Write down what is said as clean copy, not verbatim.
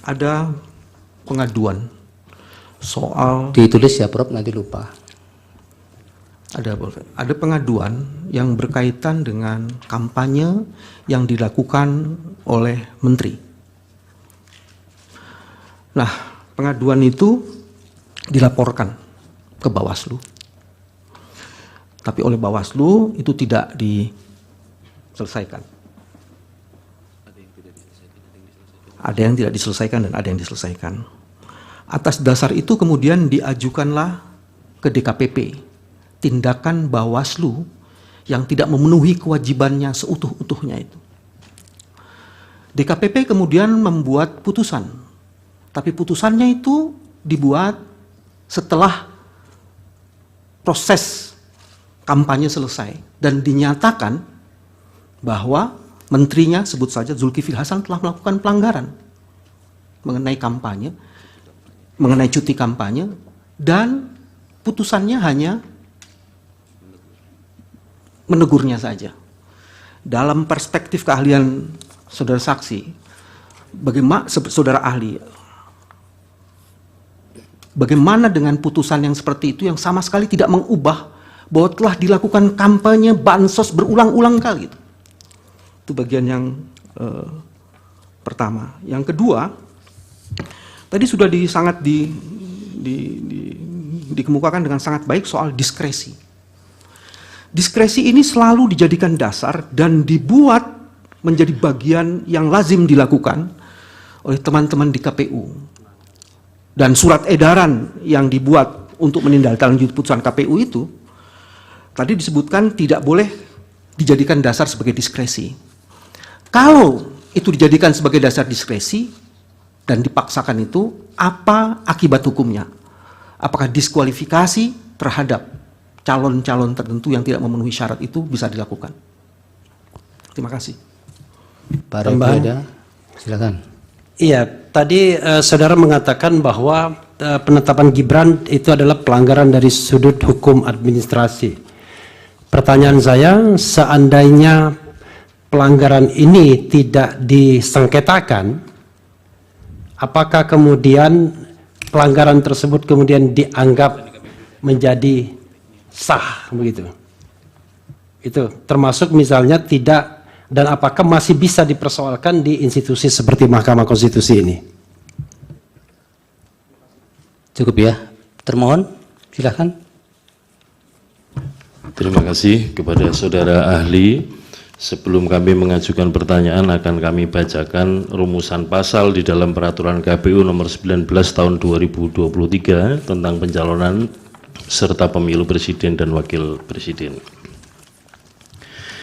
ada pengaduan soal Ditulis ya Prof, nanti lupa. ada pengaduan yang berkaitan dengan kampanye yang dilakukan oleh menteri. Nah, pengaduan itu dilaporkan ke Bawaslu. Tapi oleh Bawaslu itu tidak diselesaikan. Ada yang tidak diselesaikan dan ada yang diselesaikan. Atas dasar itu kemudian diajukanlah ke DKPP tindakan Bawaslu yang tidak memenuhi kewajibannya seutuh-utuhnya itu. DKPP kemudian membuat putusan, tapi putusannya itu dibuat setelah proses kampanye selesai dan dinyatakan bahwa menterinya, sebut saja Zulkifli Hasan, telah melakukan pelanggaran mengenai kampanye, mengenai cuti kampanye, dan putusannya hanya menegurnya saja. Dalam perspektif keahlian saudara saksi, bagaimana saudara ahli, bagaimana dengan putusan yang seperti itu yang sama sekali tidak mengubah bahwa telah dilakukan kampanye bansos berulang-ulang kali? Itu bagian yang pertama. Yang kedua, tadi sudah dikemukakan dengan sangat baik soal diskresi. Diskresi ini selalu dijadikan dasar dan dibuat menjadi bagian yang lazim dilakukan oleh teman-teman di KPU. Dan surat edaran yang dibuat untuk menindaklanjuti putusan KPU itu, tadi disebutkan tidak boleh dijadikan dasar sebagai diskresi. Kalau itu dijadikan sebagai dasar diskresi dan dipaksakan itu, apa akibat hukumnya? Apakah diskualifikasi terhadap calon-calon tertentu yang tidak memenuhi syarat itu bisa dilakukan? Terima kasih. Pak Refli, silakan. Iya, tadi saudara mengatakan bahwa penetapan Gibran itu adalah pelanggaran dari sudut hukum administrasi. Pertanyaan saya, seandainya pelanggaran ini tidak disengketakan, apakah kemudian pelanggaran tersebut kemudian dianggap menjadi sah begitu? Itu termasuk misalnya tidak, dan apakah masih bisa dipersoalkan di institusi seperti Mahkamah Konstitusi ini? Cukup ya, termohon silakan. Terima kasih kepada saudara ahli. Sebelum kami mengajukan pertanyaan, akan kami bacakan rumusan pasal di dalam peraturan KPU nomor 19 tahun 2023 tentang pencalonan serta pemilu presiden dan wakil presiden.